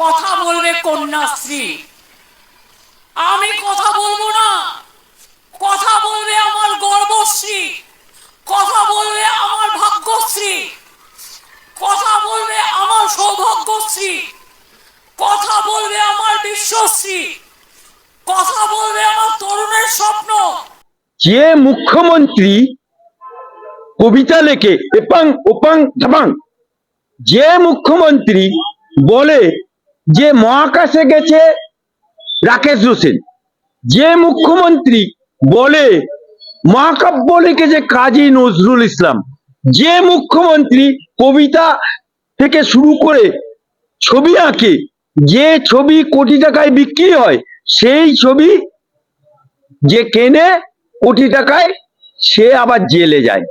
কথা বলবে কন্যাশ্রী। আমি কথা বলবো না, কথা বলবে আমার গর্বশ্রী, কথা বলবে আমার ভাগ্যশ্রী, কথা বলবে আমার সৌভাগ্যশ্রী, কথা বলবে আমার বিশ্বশ্রী, কথা বলবে আমার তরুণের স্বপ্ন। যে মুখ্যমন্ত্রী কবিতা লেখে এপাং ওপাং ধাপাং, যে মুখ্যমন্ত্রী বলে যে মহাকাশে গেছে রাকেশ রোশন, যে মুখ্যমন্ত্রী বলে মহাকাব্য লিখেছে কাজী নজরুল ইসলাম, যে মুখ্যমন্ত্রী কবিতা থেকে শুরু করে ছবি আঁকে, যে ছবি কোটি টাকায় বিক্রি হয়, সেই ছবি যে কেনে কোটি টাকায় সে আবার জেলে যায়,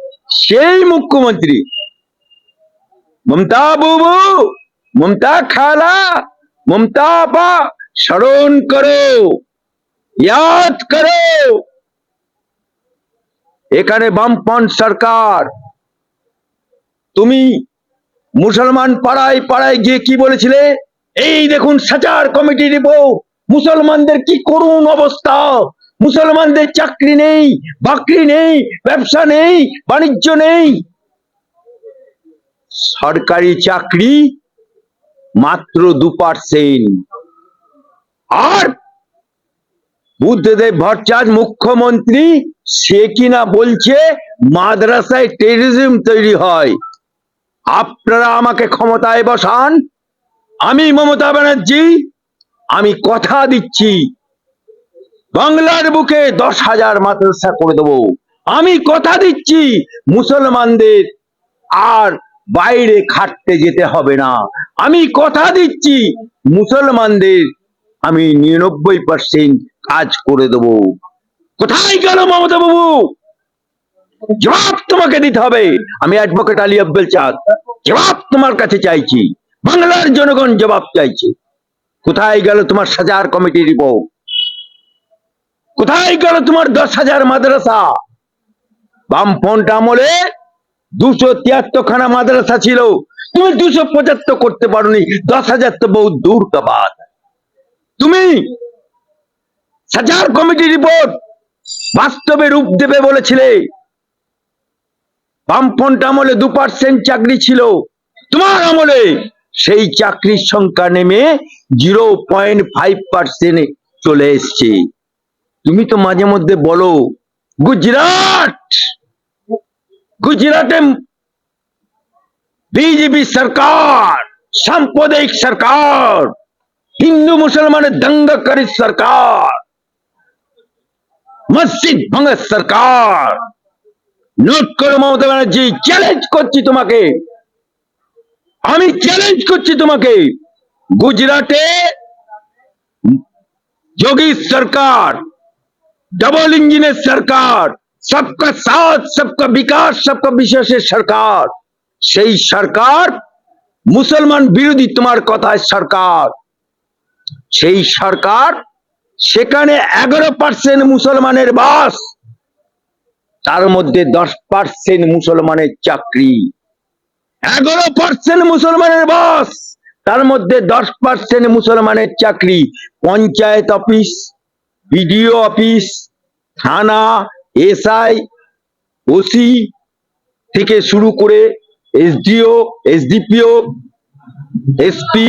সেই মুখ্যমন্ত্রী মমতা বাবু, মমতা খালা, মমতা আপা স্মরণ করো, ইয়াদ করো। এখানে বামপন্থ সরকার, তুমি মুসলমান পাড়ায় পাড়ায় গিয়ে কি বলেছিলে? এই দেখুন সাচার কমিটি রিপোর্ট, মুসলমানদের কি করুণ অবস্থা, মুসলমানদের চাকরি নেই, বাকরি নেই, ব্যবসা নেই, বাণিজ্য নেই, সরকারি চাকরি মাত্র 2%। আর বুদ্ধদেব ভট্টাচার্য মুখ্যমন্ত্রী, সে কিনা বলছে মাদ্রাসায় টেররিজম তৈরি হয়। আপনারা আমাকে ক্ষমতায় বসান, আমি মমতা ব্যানার্জি, আমি কথা দিচ্ছি বাংলার বুকে 10,000 মাদ্রাসা করে দেবো। আমি কথা দিচ্ছি মুসলমানদের আর বাইরে খাটতে যেতে হবে না। আমি কথা দিচ্ছি মুসলমানদের আমি 99% কাজ করে দেব। কোথায় গেল মমতা বাবু? জবাব তোমাকে দিতে হবে। আমি অ্যাডভোকেট আলী আব্দুল চাঁদ, জবাব তোমার কাছে চাইছি, বাংলার জনগণ জবাব চাইছে। কোথায় গেল তোমার সাজার কমিটি রিপোর্ট? কোথায় গেল তোমার 10,000 মাদ্রাসা? বামফ্রন্ট আমলে 273 খানা মাদ্রাসা ছিল, তুমি 275 করতে পারোনি, 10,000 তো বহু দূর কা বাত। তুমি সাজার কমিটি রিপোর্ট বাস্তবে রূপ দেবে বলেছিলে। বামফ্রন্ট আমলে 2% চাকরি ছিল, তোমার আমলে সেই চাকরির সংখ্যা নেমে 0.5% চলে এসছে। তুমি তো মাঝে মধ্যে বলো গুজরাটে বিজেপি সরকার, সাম্প্রদায়িক সরকার, হিন্দু মুসলমানের দঙ্গাকারী সরকার, মসজিদ ভাঙা সরকার। নোট করো মমতা ব্যানার্জি, চ্যালেঞ্জ করছি তোমাকে, আমি চ্যালেঞ্জ করছি তোমাকে। গুজরাটে যোগী সরকার, ডবল ইঞ্জিনের সরকার, সবকা সাথ সবকা বিকাশ সবকা বিশ্বাসের সরকার, সেই সরকার মুসলমান বিরোধী তোমার কথায় সরকার, সেই সরকার সেখানে 11% মুসলমানের বাস, তার মধ্যে 10% মুসলমানের চাকরি। 11% মুসলমানের বাস, তার মধ্যে 10% মুসলমানের চাকরি। পঞ্চায়েত অফিস, বিডিও অফিস, থানা, এসআই, ওসি থেকে শুরু করে এসডিও, এসডিপিও, এসপি,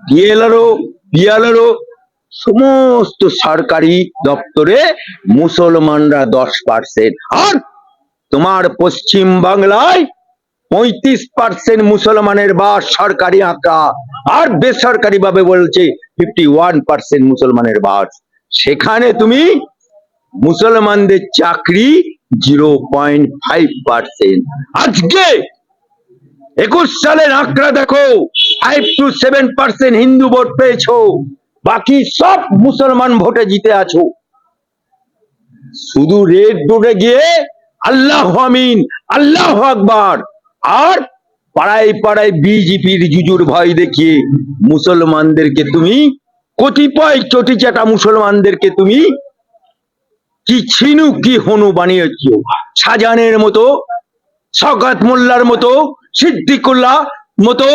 ডিএলআরও, পিএলআরও, সমস্ত সরকারি দপ্তরে মুসলমানরা 10%। আর তোমার পশ্চিম বাংলায় 35% মুসলমানের বাস, সরকারি আঁকা, আর বেসরকারি ভাবে বলছে 51% মুসলমানের বাস। সেখানে তুমি মুসলমানদের চাকরি 0.5%। আজকে 21 সালের আঁকড়া দেখো, 5 to 7% হিন্দু ভোট পেয়েছো, বাকি সব মুসলমান ভোটে জিতে আছো। শুধু রেড রোডে গিয়ে আল্লাহ আমিন, আল্লাহ আকবার, আর পাড়ায় পাড়ায় বিজেপির জুজুর ভয় দেখিয়ে মুসলমানদেরকে তুমি, কতিপয় চটিচাটা মুসলমানদেরকে তুমি কি ছিনু কি হনু বানিয়েছ। শাহজাহানের মতো, শওকত মোল্লার মতো, সিদ্দিকুল্লাহ মতো,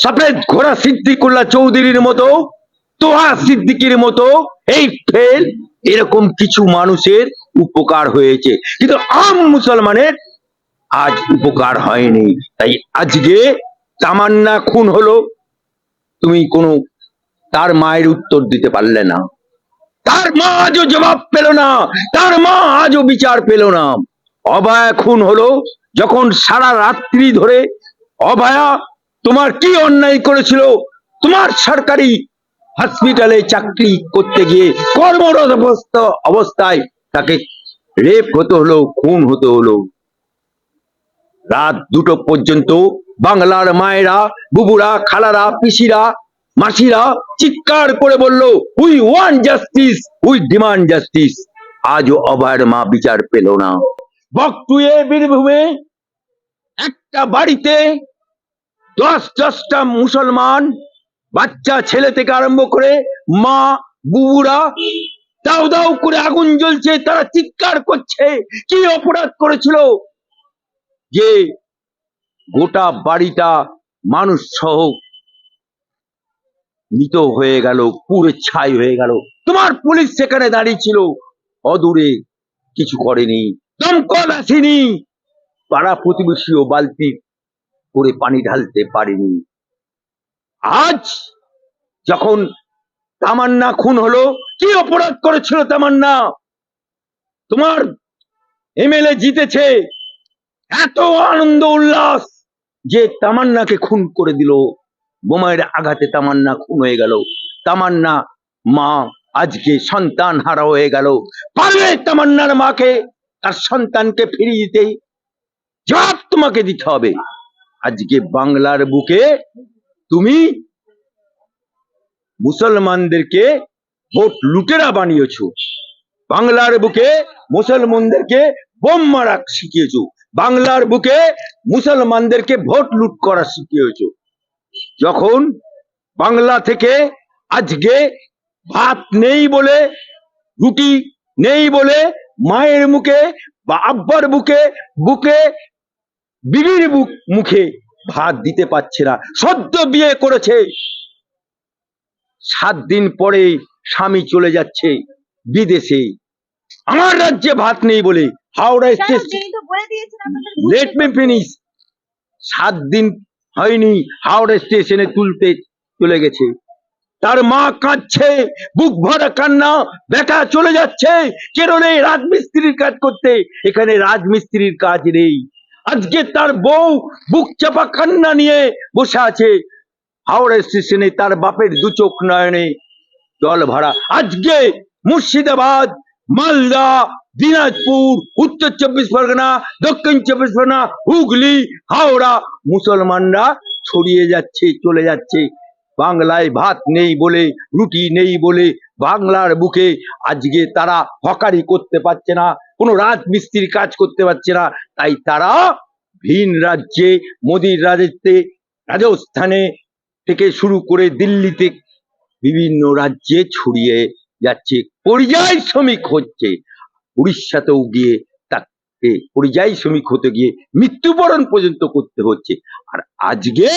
সফেদ ঘোড়া সিদ্দিকুল্লাহ চৌধুরীর মতো, তোহা সিদ্দিকীর মতো এই ফেল, এরকম কিছু মানুষের উপকার হয়েছে, কিন্তু আম মুসলমানের আজ উপকার হয়নি। তাই আজকে তামান্না খুন হলো, তুমি কোনো তার মায়ের উত্তর দিতে পারলে না, তার মা আজও জবাব পেল না, তার মা আজও বিচার পেল না। অভয়া খুন হলো, যখন সারা রাত্রি ধরে অভয়া তোমার কি অন্যায় করেছিল, তোমার সরকারি হসপিটালে চাকরি করতে গিয়ে কর্মরত অবস্থায় তাকে রেপ হতে হলো, খুন হতে হলো। রাত 2টো পর্যন্ত বাংলার মায়েরা, বুবুরা, খালারা, পিসিরা, মাসিরা চিৎকার করে বলল, we want justice, we demand justice. আজও অভয়ের মা বিচার পেল না। বকটুয়ে বীরভূমে একটা বাড়িতে 10টা মুসলমান বাচ্চা ছেলে থেকে আরম্ভ করে মা, বুবুরা দাউ দাউ করে আগুন জ্বলছে, তারা চিৎকার করছে। কি অপরাধ করেছিল যে গোটা বাড়িটা মানুষ সহ মৃত হয়ে গেল, পুরো ছাই হয়ে গেল। তোমার পুলিশ সেখানে দাঁড়িয়ে ছিল, অদূরে কিছু করেনি, দমকল আসেনি, পাড়া প্রতিবেশীও বালতি করে পানি ঢালতে পারেনি। আজ যখন তামান্না খুন হলো, কি অপরাধ করেছিল তামান্না? তোমার এমএলএ জিতেছে, এত আনন্দ উল্লাস যে তামান্নাকে খুন করে দিল, বোমায়ের আঘাতে তামান্না খুন হয়ে গেল। তামান্না মা আজকে সন্তান হারা হয়ে গেল। পারবে তামান্নার মাকে, তার সন্তানকে ফিরিয়ে দিতে? জবাব তোমাকে দিতে হবে। আজকে বাংলার বুকে তুমি মুসলমানদেরকে ভোট লুটেরা বানিয়েছো, বাংলার বুকে মুসলমানদেরকে বোম মারা শিখিয়েছো, বাংলার বুকে মুসলমানদেরকে ভোট লুট করা শিখিয়েছো। যখন বাংলা থেকে আজকে ভাত নেই বলে, রুটি নেই বলে মায়ের মুখে বা আব্বার বুকে বুকে বিবির মুখে ভাত দিতে পারছে না, সদ্য বিয়ে করেছে, 7 দিন পরে স্বামী চলে যাচ্ছে বিদেশে, আমার রাজ্যে ভাত নেই বলে Howrah station, let me finish, 7 দিন হয়নি হাওড়া স্টেশনে তুলতে চলে গেছে, তার মা কাঁদছে, বুক ভরা কান্না, বেটা চলে যাচ্ছে কেরলে রাজমিস্ত্রির কাজ করতে, এখানে রাজমিস্ত্রির কাজ নেই। আজকে তার বউ বুক চাপা কান্না নিয়ে বসে আছে হাওড়া স্টেশনে, তার বাপের 2 চোখ নয়নে জল ভরা। আজকে মুর্শিদাবাদ, মালদা, দিনাজপুর, উত্তর 24 পরগনা, দক্ষিণ 24 পরগনা, হুগলি, হাওড়া মুসলমানরা ছড়িয়ে যাচ্ছে, চলে যাচ্ছে। বাংলায় ভাত নেই বলে, রুটি নেই বলে বাংলার বুকে আজকে তারা হকারি করতে পারছে না, কোনো রাজমিস্ত্রির কাজ করতে পারছে না। তাই তারা ভিন রাজ্যে, মোদির রাজত্বে, রাজস্থানে থেকে শুরু করে দিল্লিতে বিভিন্ন রাজ্যে ছড়িয়ে যাচ্ছে, পরিযায়ী শ্রমিক হচ্ছে। উড়িষ্যাতেও গিয়ে তাকে পরিযায়ী শ্রমিক হতে গিয়ে মৃত্যুবরণ পর্যন্ত করতে হচ্ছে। আর আজকে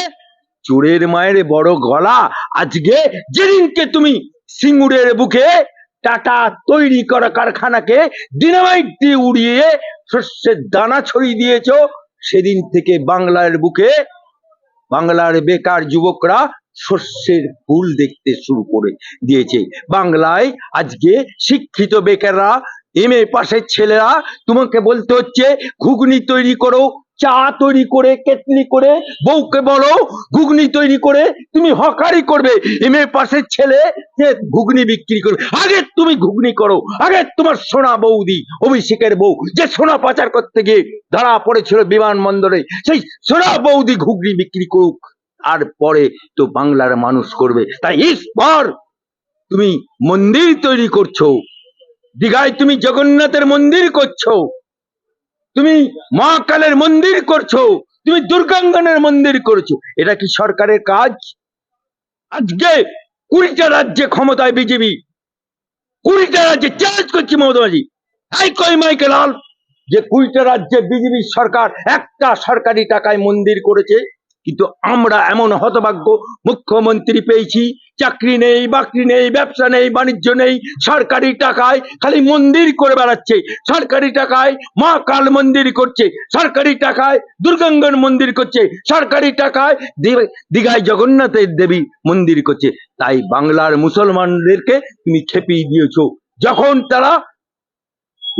চোরের মায়ের বড় গলা, আজকে যেদিনকে তুমি সিঙ্গুরের বুকে টাটা তৈরি করা কারখানাকে ডিনামাইট দিয়ে উড়িয়ে শস্যের দানা ছড়িয়ে দিয়েছো, সেদিন থেকে বাংলার বুকে বাংলার বেকার যুবকরা শস্যের ফুল দেখতে শুরু করে দিয়েছে। বাংলায় আজকে শিক্ষিত বেকাররা, এমএ পাশের ছেলেরা, তোমাকে বলতে হচ্ছে ঘুগনি তৈরি করো, চা তৈরি করে কেটলি করে বউকে বলো ঘুগনি তৈরি করে তুমি হকারি করবে। এমএ পাশের ছেলে যে ঘুগনি বিক্রি করবে, আগে তুমি ঘুগনি করো, আগে তোমার সোনা বৌদি অভিষেকের বউ যে সোনা পাচার করতে গিয়ে ধরা পড়েছিল বিমানবন্দরে, সেই সোনা বৌদি ঘুগনি বিক্রি করুক, আর পরে তো বাংলার মানুষ করবে। তাই এরপর তুমি মন্দির তৈরি করছো, দীঘায় তুমি জগন্নাথের মন্দির করছো, তুমি মহাকালের মন্দির করছো, তুমি দুর্গাঙ্গনের মন্দির করছো, এটা কি সরকারের কাজ? আজকে 20টা রাজ্যে ক্ষমতায় বিজেপি, 20টা রাজ্যে চ্যালেঞ্জ করছি মমতা ব্যানার্জি, এই কই মাইকেল, যে 20টা রাজ্যে বিজেপি সরকার একটা সরকারি টাকায় মন্দির করেছে? কিন্তু আমরা এমন হতভাগ্য মুখ্যমন্ত্রী পেয়েছি, চাকরি নেই, বাকরি নেই, ব্যবসা নেই, বাণিজ্য নেই, সরকারি টাকায় খালি মন্দির করে বেড়াচ্ছে, সরকারি টাকায় মা কাল মন্দির করছে, সরকারি টাকায় দুর্গাঙ্গন মন্দির করছে, সরকারি টাকায় দীঘায় জগন্নাথের দেবী মন্দির করছে। তাই বাংলার মুসলমানদেরকে তুমি খেপিয়ে দিয়েছো। যখন তারা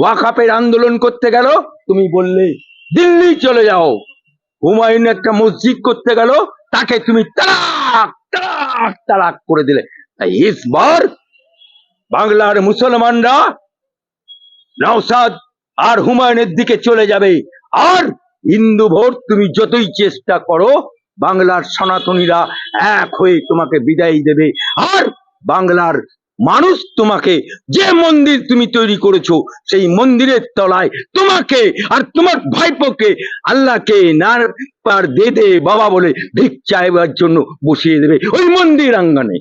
ওয়াকাফের আন্দোলন করতে গেল, তুমি বললে দিল্লি চলে যাও। হুমায়ুন একটা মসজিদ করতে গেল, তাকে তুমি তালাক তালাক তালাক করে দিলে। তাই এবার বাংলার মুসলমানরা নওশাদ আর হুমায়ুনের দিকে চলে যাবে। আর হিন্দু ভোট তুমি যতই চেষ্টা করো, বাংলার সনাতনীরা এক হয়ে তোমাকে বিদায় দেবে। আর বাংলার মানুষ তোমাকে, যে মন্দির তুমি তৈরি করেছো সেই মন্দিরের তলায় তোমাকে আর তোমার ভাইপোকে আল্লাহকে নার পার দে দে বাবা বলে ভিক চাইবার জন্য বসিয়ে দেবে ওই মন্দির আঙ্গনে।